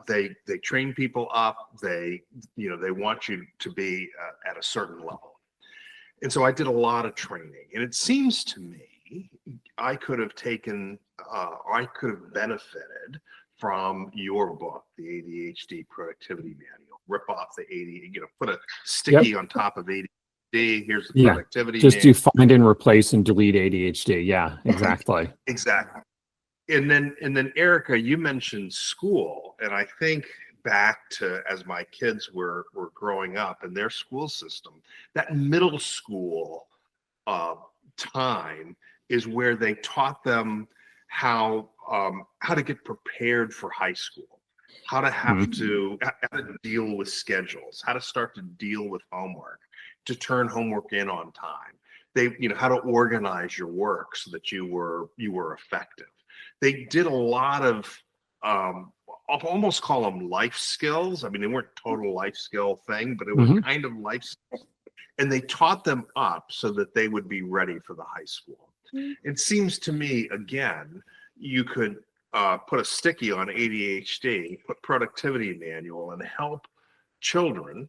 They train people up. They want you to be at a certain level. And so I did a lot of training, and it seems to me I could have benefited from your book, the ADHD Productivity Manual. Rip off the put a sticky on top of ADHD. Here's the productivity. Just do find and replace and delete ADHD. Yeah, exactly. Exactly. And then Erica, you mentioned school, and I think back to as my kids were growing up in their school system, that middle school time is where they taught them how to get prepared for high school, how to deal with schedules, how to start to deal with homework, to turn homework in on time. How to organize your work so that you were effective. They did a lot of I'll almost call them life skills. I mean, they weren't total life skill thing, but it was kind of life skills. And they taught them up so that they would be ready for the high school. It seems to me, again, you could put a sticky on ADHD, put productivity manual, and help children,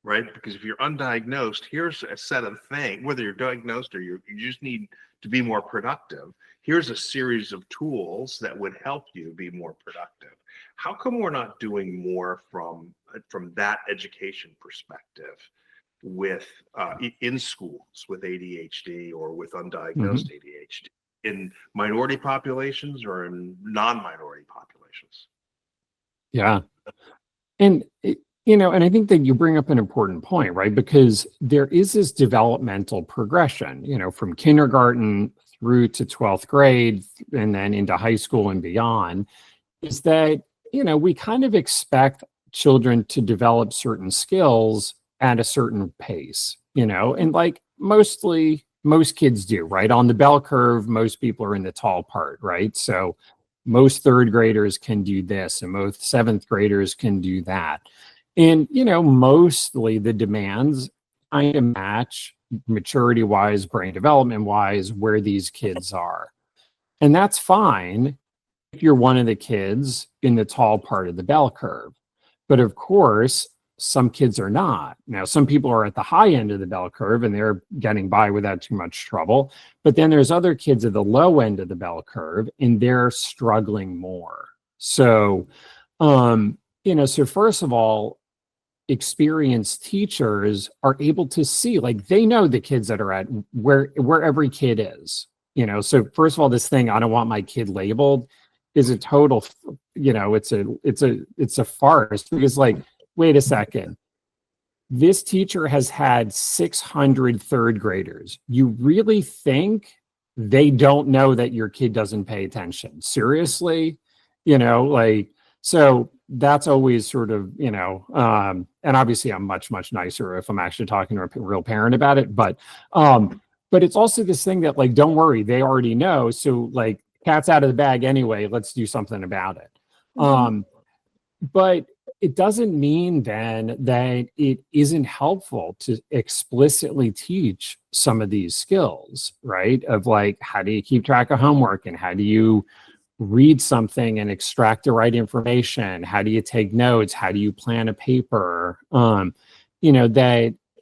right? Because if you're undiagnosed, here's a set of things, whether you're diagnosed or you just need to be more productive. Here's a series of tools that would help you be more productive. How come we're not doing more from that education perspective with in schools with ADHD or with undiagnosed ADHD in minority populations or in non-minority populations? Yeah. And and I think that you bring up an important point, right? Because there is this developmental progression, from kindergarten through to 12th grade and then into high school and beyond, is that, we kind of expect children to develop certain skills at a certain pace, and like most kids do, right? On the bell curve, most people are in the tall part, right? So most third graders can do this and most seventh graders can do that. And, mostly the demands kind of match maturity wise, brain development wise, where these kids are. And that's fine if you're one of the kids in the tall part of the bell curve. But of course, some kids are not. Now, some people are at the high end of the bell curve and they're getting by without too much trouble. But then there's other kids at the low end of the bell curve and they're struggling more. So, so first of all, experienced teachers are able to see, like, they know the kids that are at where every kid is. So first of all, this thing, I don't want my kid labeled, is a total, it's a farce, because, like, wait a second, this teacher has had 600 third graders. You really think they don't know that your kid doesn't pay attention? Seriously? So that's always sort of, and obviously I'm much, much nicer if I'm actually talking to a real parent about it. But it's also this thing that, like, don't worry, they already know. So, like, cat's out of the bag anyway, let's do something about it. But it doesn't mean then that it isn't helpful to explicitly teach some of these skills, right? Of, like, how do you keep track of homework, and how do you read something and extract the right information? How do you take notes? How do you plan a paper?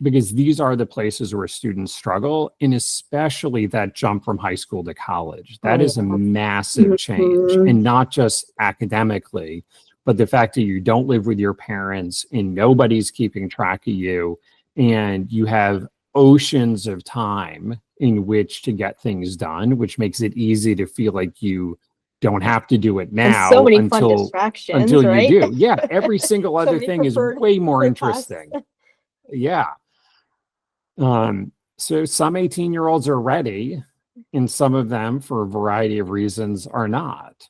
Because these are the places where students struggle, and especially that jump from high school to college. That is a massive change, and not just academically, but the fact that you don't live with your parents and nobody's keeping track of you, and you have oceans of time in which to get things done, which makes it easy to feel like you don't have to do it And now so many fun distractions, until right? you do. Yeah, every single other many thing is preferred- way more preferred tasks. interesting. Yeah. So some 18-year-olds are ready, and some of them, for a variety of reasons, are not.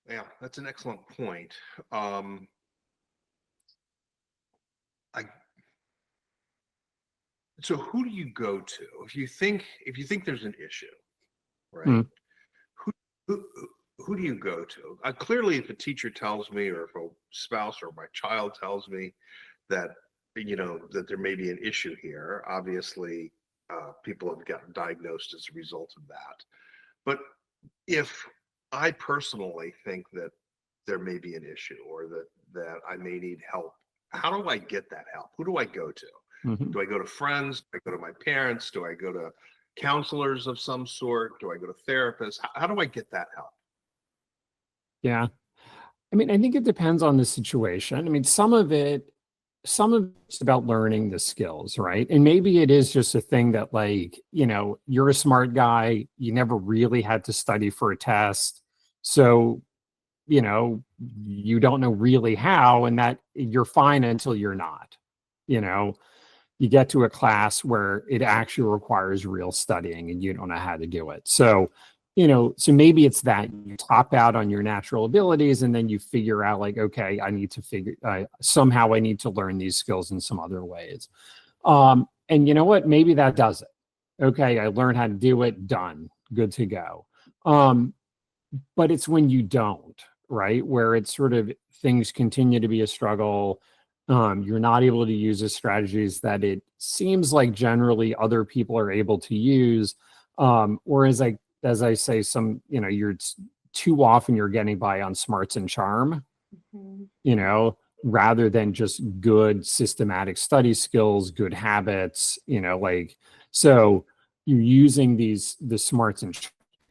Yeah, that's an excellent point. So who do you go to if you think there's an issue, right? Who do you go to? Clearly, if a teacher tells me, or if a spouse or my child tells me that that there may be an issue here, obviously people have gotten diagnosed as a result of that. But if I personally think that there may be an issue, or that I may need help, how do I get that help? Who do I go to? Do I go to friends? Do I go to my parents? Do I go to counselors of some sort? Do I go to therapists? How do I get that help? Yeah. I mean, I think it depends on the situation. I mean, some of it's about learning the skills, right? And maybe it is just a thing that, like, you're a smart guy, you never really had to study for a test. So, you don't know really how, and that you're fine until you're not. You get to a class where it actually requires real studying and you don't know how to do it. So, so maybe it's that you top out on your natural abilities, and then you figure out, like, okay, I need to somehow I need to learn these skills in some other ways. And you know what? Maybe that does it. Okay, I learned how to do it, done, good to go. But it's when you don't, right? Where it's sort of, things continue to be a struggle. You're not able to use the strategies that it seems like generally other people are able to use. Or as I say, you're too often you're getting by on smarts and charm, rather than just good systematic study skills, good habits, so you're using the smarts and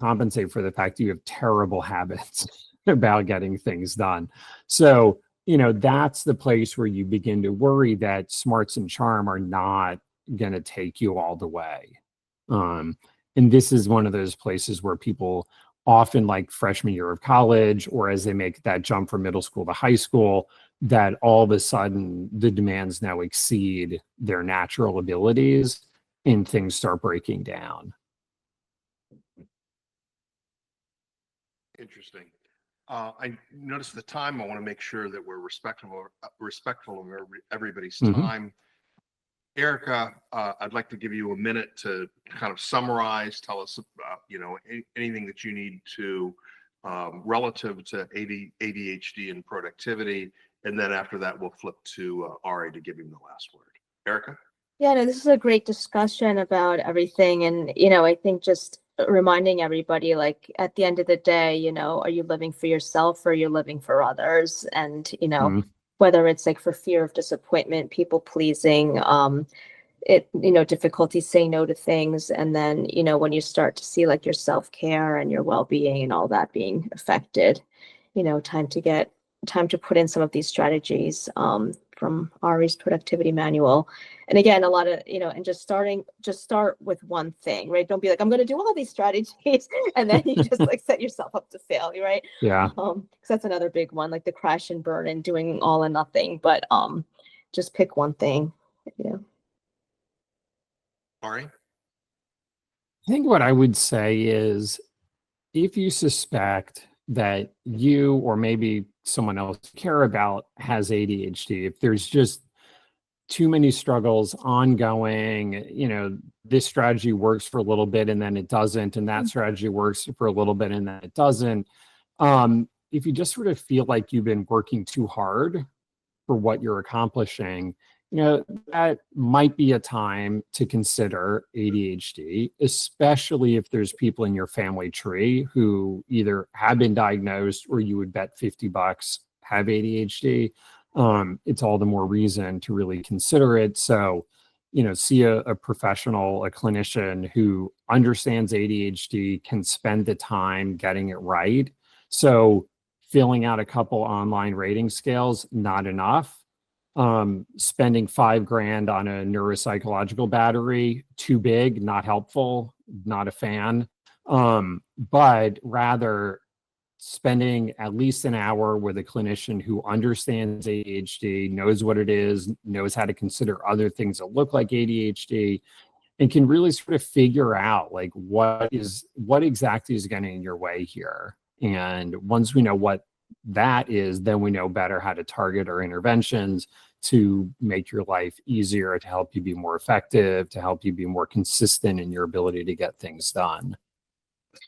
compensate for the fact that you have terrible habits about getting things done. So, that's the place where you begin to worry that smarts and charm are not going to take you all the way. And this is one of those places where people often, like freshman year of college, or as they make that jump from middle school to high school, that all of a sudden the demands now exceed their natural abilities and things start breaking down. Interesting. I noticed the time. I want to make sure that we're respectful of everybody's time. Erica, I'd like to give you a minute to kind of summarize, tell us, anything that you need to, relative to ADHD and productivity. And then after that, we'll flip to Ari to give him the last word. Erica? Yeah, no, this is a great discussion about everything. And, I think just reminding everybody, like, at the end of the day, are you living for yourself or are you living for others? And, Mm, whether it's like for fear of disappointment, people pleasing, difficulty saying no to things. And then, when you start to see like your self-care and your well-being and all that being affected, time to put in some of these strategies from Ari's Productivity Manual. And again, a lot of, and just start with one thing, right? Don't be like, I'm going to do all these strategies and then you just like set yourself up to failure, right? yeah. Because that's another big one, like the crash and burn and doing all and nothing. But just pick one thing. Ari? I think what I would say is if you suspect that you or maybe someone else you care about has ADHD, if there's just too many struggles ongoing, this strategy works for a little bit and then it doesn't, and that strategy works for a little bit and then it doesn't. If you just sort of feel like you've been working too hard for what you're accomplishing, that might be a time to consider ADHD, especially if there's people in your family tree who either have been diagnosed or you would bet $50 have ADHD. It's all the more reason to really consider it. So, see a professional, a clinician who understands ADHD, can spend the time getting it right. So filling out a couple online rating scales, not enough. Spending $5,000 on a neuropsychological battery, too big, not helpful, not a fan. But rather spending at least an hour with a clinician who understands ADHD, knows what it is, knows how to consider other things that look like ADHD, and can really sort of figure out like what exactly is getting in your way here. And once we know what that is, then we know better how to target our interventions to make your life easier, to help you be more effective, to help you be more consistent in your ability to get things done.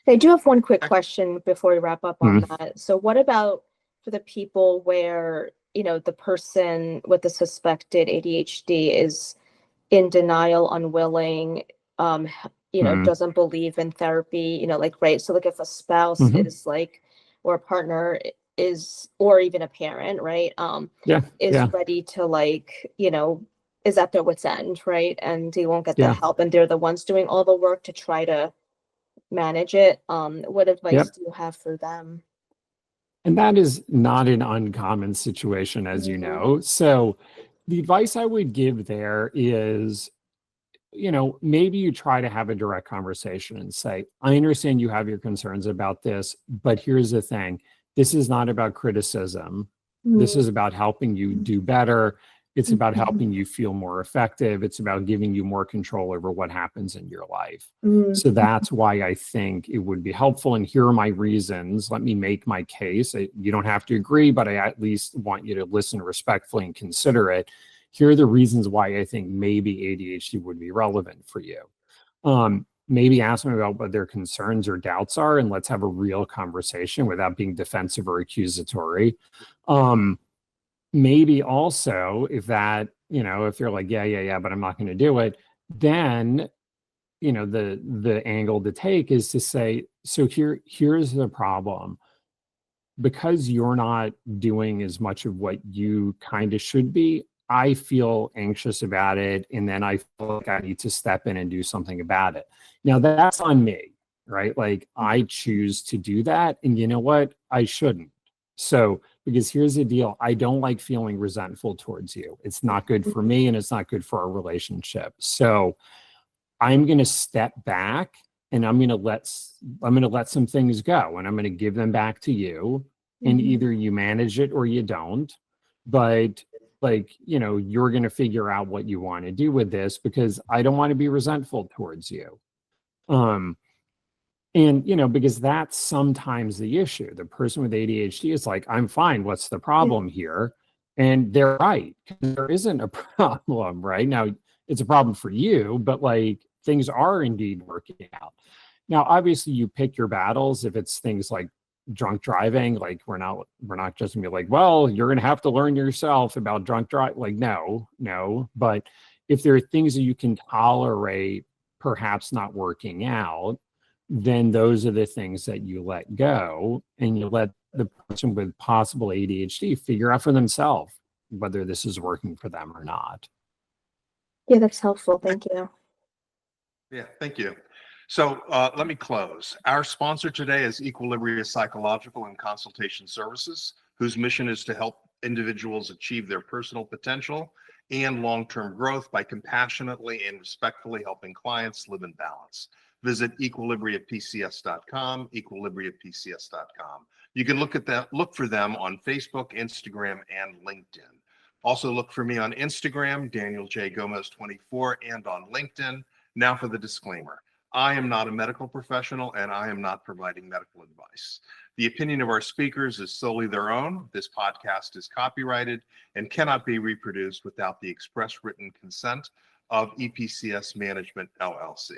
I do have one quick question before we wrap up on Mhm. that. So what about for the people where, the person with the suspected ADHD is in denial, unwilling, Mhm. doesn't believe in therapy, like, right. So like if a spouse Mhm. is like, or a partner is, or even a parent, right, Yeah. is Yeah. ready to like, is at their wit's end, right? And they won't get the Yeah. help and they're the ones doing all the work to try to manage it. What advice Yep. do you have for them? And that is not an uncommon situation, as you Mhm. know. So the advice I would give there is, maybe you try to have a direct conversation and say, I understand you have your concerns about this, but here's the thing. This is not about criticism. This is about helping you do better. It's about helping you feel more effective. It's about giving you more control over what happens in your life. Mhm. So that's why I think it would be helpful. And here are my reasons. Let me make my case. You don't have to agree, but I at least want you to listen respectfully and consider it. Here are the reasons why I think maybe ADHD would be relevant for you. Maybe ask them about what their concerns or doubts are, and let's have a real conversation without being defensive or accusatory. Maybe also if that, if you're like, yeah, but I'm not going to do it, then, the angle to take is to say, so here's the problem. Because you're not doing as much of what you kind of should be, I feel anxious about it. And then I feel like I need to step in and do something about it. Now that's on me, right? Like I choose to do that. And you know what? I shouldn't. So, because here's the deal, I don't like feeling resentful towards you. It's not good for me and it's not good for our relationship. So I'm going to step back and I'm going to let some things go and I'm going to give them back to you, and either you manage it or you don't. But like, you're going to figure out what you want to do with this because I don't want to be resentful towards you. Um, and, because that's sometimes the issue. The person with ADHD is like, I'm fine. What's the problem here? And they're right. There isn't a problem, right? Now, it's a problem for you, but like things are indeed working out. Now, obviously, you pick your battles. If it's things like drunk driving, like we're not just gonna be like, well, you're gonna have to learn yourself about drunk drive. Like, no. But If there are things that you can tolerate, perhaps not working out, then those are the things that you let go, and you let the person with possible ADHD figure out for themselves whether this is working for them or not. Yeah, that's helpful. Thank you. Yeah, thank you. So let me close. Our sponsor today is Equilibria Psychological and Consultation Services, whose mission is to help individuals achieve their personal potential and long-term growth by compassionately and respectfully helping clients live in balance. Visit equilibriapcs.com, equilibriapcs.com. You can look for them on Facebook, Instagram, and LinkedIn. Also look for me on Instagram, Daniel J. Gomez 24, and on LinkedIn. Now for the disclaimer. I am not a medical professional and I am not providing medical advice. The opinion of our speakers is solely their own. This podcast is copyrighted and cannot be reproduced without the express written consent of EPCS Management, LLC.